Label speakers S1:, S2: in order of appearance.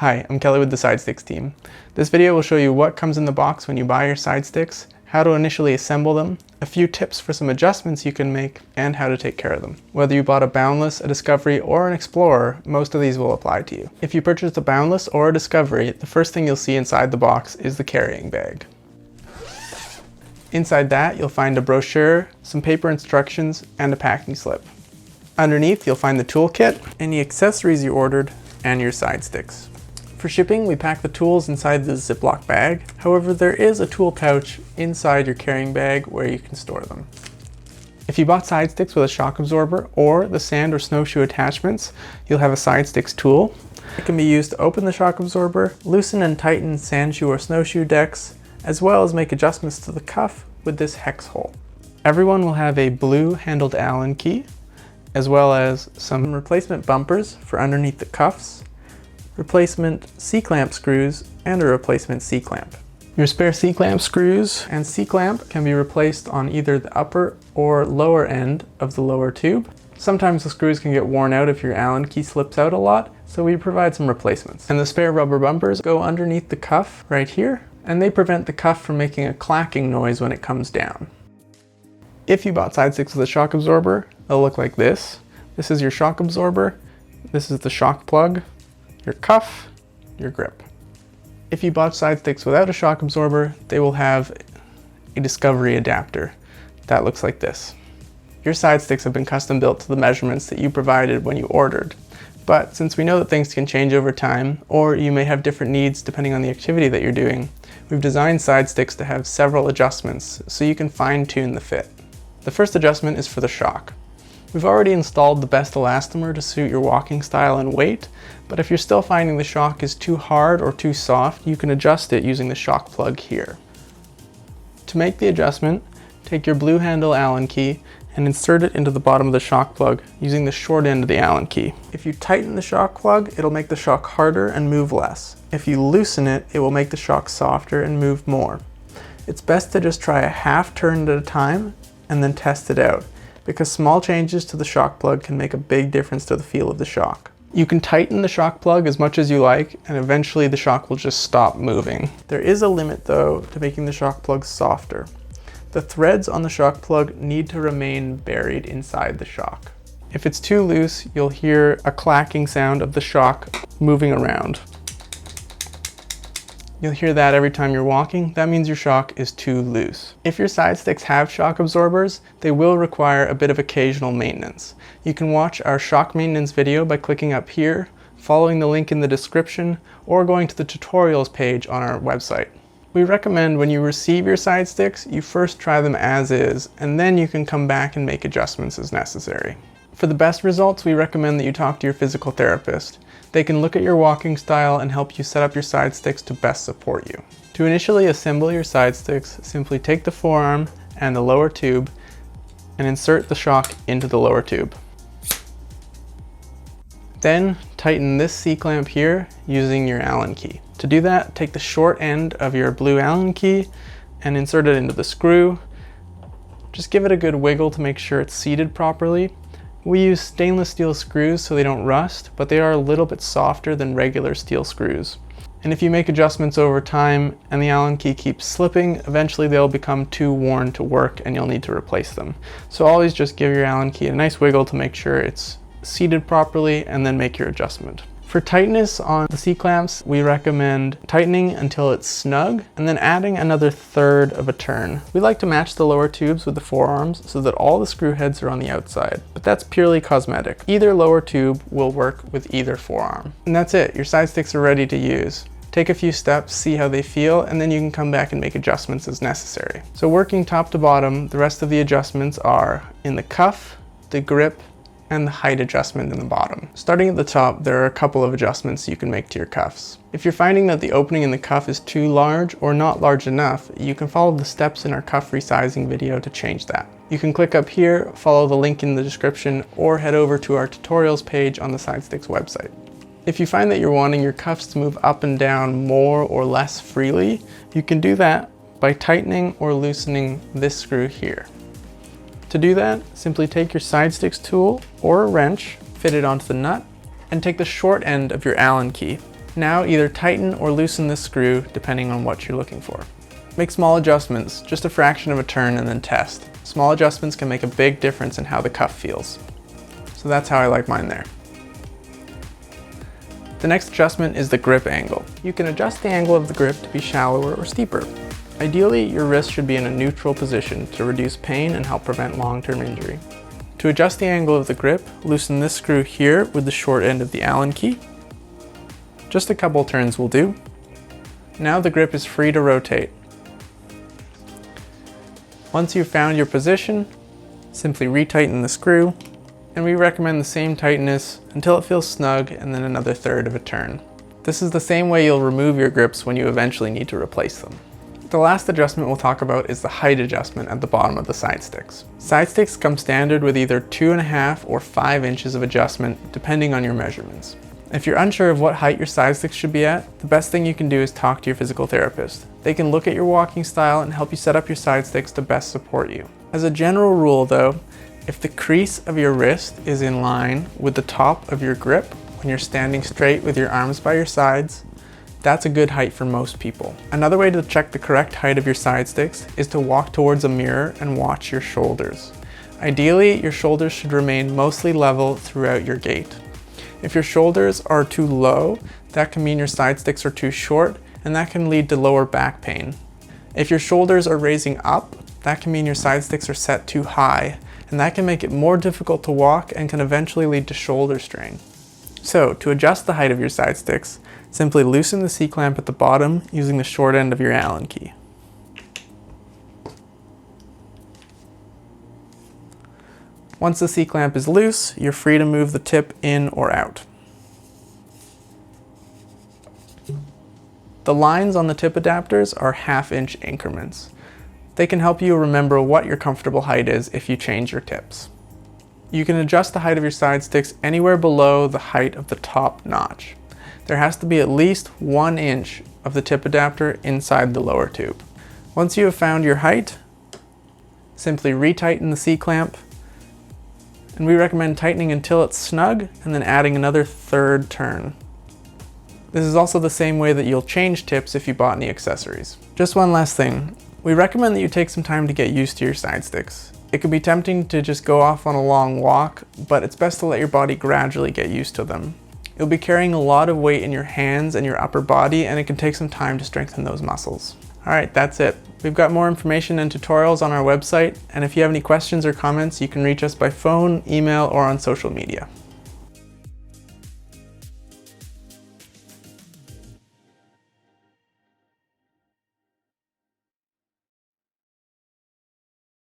S1: Hi, I'm Kelly with the SideStix team. This video will show you what comes in the box when you buy your SideStix, how to initially assemble them, a few tips for some adjustments you can make, and how to take care of them. Whether you bought a Boundless, a Discovery, or an Explorer, most of these will apply to you. If you purchased a Boundless or a Discovery, the first thing you'll see inside the box is the carrying bag. Inside that, you'll find a brochure, some paper instructions, and a packing slip. Underneath, you'll find the toolkit, any accessories you ordered, and your SideStix. For shipping, we pack the tools inside the Ziploc bag. However, there is a tool pouch inside your carrying bag where you can store them. If you bought SideStix with a shock absorber or the sand or snowshoe attachments, you'll have a SideStix tool. It can be used to open the shock absorber, loosen and tighten sandshoe or snowshoe decks, as well as make adjustments to the cuff with this hex hole. Everyone will have a blue handled Allen key, as well as some replacement bumpers for underneath the cuffs, replacement C-clamp screws, and a replacement C-clamp. Your spare C-clamp screws and C-clamp can be replaced on either the upper or lower end of the lower tube. Sometimes the screws can get worn out if your Allen key slips out a lot, so we provide some replacements. And the spare rubber bumpers go underneath the cuff right here, and they prevent the cuff from making a clacking noise when it comes down. If you bought SideStix with a shock absorber, they'll look like this. This is your shock absorber, this is the shock plug, your cuff, your grip. If you bought SideStix without a shock absorber, they will have a Discovery adapter that looks like this. Your SideStix have been custom built to the measurements that you provided when you ordered. But since we know that things can change over time, or you may have different needs depending on the activity that you're doing, we've designed SideStix to have several adjustments so you can fine-tune the fit. The first adjustment is for the shock. We've already installed the best elastomer to suit your walking style and weight, but if you're still finding the shock is too hard or too soft, you can adjust it using the shock plug here. To make the adjustment, take your blue handle Allen key and insert it into the bottom of the shock plug using the short end of the Allen key. If you tighten the shock plug, it'll make the shock harder and move less. If you loosen it, it will make the shock softer and move more. It's best to just try a half turn at a time and then test it out, because small changes to the shock plug can make a big difference to the feel of the shock. You can tighten the shock plug as much as you like, and eventually the shock will just stop moving. There is a limit though to making the shock plug softer. The threads on the shock plug need to remain buried inside the shock. If it's too loose, you'll hear a clacking sound of the shock moving around. You'll hear that every time you're walking. That means your shock is too loose. If your SideStix have shock absorbers, they will require a bit of occasional maintenance. You can watch our shock maintenance video by clicking up here, following the link in the description, or going to the tutorials page on our website. We recommend when you receive your SideStix, you first try them as is, and then you can come back and make adjustments as necessary. For the best results, we recommend that you talk to your physical therapist. They can look at your walking style and help you set up your SideStix to best support you. To initially assemble your SideStix, simply take the forearm and the lower tube and insert the shock into the lower tube. Then tighten this C-clamp here using your Allen key. To do that, take the short end of your blue Allen key and insert it into the screw. Just give it a good wiggle to make sure it's seated properly. We use stainless steel screws so they don't rust, but they are a little bit softer than regular steel screws. And if you make adjustments over time and the Allen key keeps slipping, eventually they'll become too worn to work and you'll need to replace them. So always just give your Allen key a nice wiggle to make sure it's seated properly and then make your adjustment. For tightness on the C-clamps, we recommend tightening until it's snug and then adding another third of a turn. We like to match the lower tubes with the forearms so that all the screw heads are on the outside, but that's purely cosmetic. Either lower tube will work with either forearm. And that's it, your SideStix are ready to use. Take a few steps, see how they feel, and then you can come back and make adjustments as necessary. So working top to bottom, the rest of the adjustments are in the cuff, the grip, and the height adjustment in the bottom. Starting at the top, there are a couple of adjustments you can make to your cuffs. If you're finding that the opening in the cuff is too large or not large enough, you can follow the steps in our cuff resizing video to change that. You can click up here, follow the link in the description, or head over to our tutorials page on the SideStix website. If you find that you're wanting your cuffs to move up and down more or less freely, you can do that by tightening or loosening this screw here. To do that, simply take your SideStix tool or a wrench, fit it onto the nut, and take the short end of your Allen key. Now either tighten or loosen this screw depending on what you're looking for. Make small adjustments, just a fraction of a turn, and then test. Small adjustments can make a big difference in how the cuff feels. So that's how I like mine there. The next adjustment is the grip angle. You can adjust the angle of the grip to be shallower or steeper. Ideally, your wrist should be in a neutral position to reduce pain and help prevent long-term injury. To adjust the angle of the grip, loosen this screw here with the short end of the Allen key. Just a couple turns will do. Now the grip is free to rotate. Once you've found your position, simply retighten the screw, and we recommend the same tightness until it feels snug and then another third of a turn. This is the same way you'll remove your grips when you eventually need to replace them. The last adjustment we'll talk about is the height adjustment at the bottom of the SideStix. SideStix come standard with either 2.5 or 5 inches of adjustment depending on your measurements. If you're unsure of what height your SideStix should be at, the best thing you can do is talk to your physical therapist. They can look at your walking style and help you set up your SideStix to best support you. As a general rule though, if the crease of your wrist is in line with the top of your grip when you're standing straight with your arms by your sides, that's a good height for most people. Another way to check the correct height of your SideStix is to walk towards a mirror and watch your shoulders. Ideally, your shoulders should remain mostly level throughout your gait. If your shoulders are too low, that can mean your SideStix are too short, and that can lead to lower back pain. If your shoulders are raising up, that can mean your SideStix are set too high, and that can make it more difficult to walk and can eventually lead to shoulder strain. So, to adjust the height of your SideStix, simply loosen the C-clamp at the bottom using the short end of your Allen key. Once the C-clamp is loose, you're free to move the tip in or out. The lines on the tip adapters are 1/2 inch increments. They can help you remember what your comfortable height is if you change your tips. You can adjust the height of your SideStix anywhere below the height of the top notch. There has to be at least 1 inch of the tip adapter inside the lower tube. Once you have found your height, simply retighten the C-clamp, and we recommend tightening until it's snug and then adding another third turn. This is also the same way that you'll change tips if you bought any accessories. Just one last thing. We recommend that you take some time to get used to your SideStix. It can be tempting to just go off on a long walk, but it's best to let your body gradually get used to them. You'll be carrying a lot of weight in your hands and your upper body, and it can take some time to strengthen those muscles. Alright, that's it. We've got more information and tutorials on our website, and if you have any questions or comments, you can reach us by phone, email, or on social media.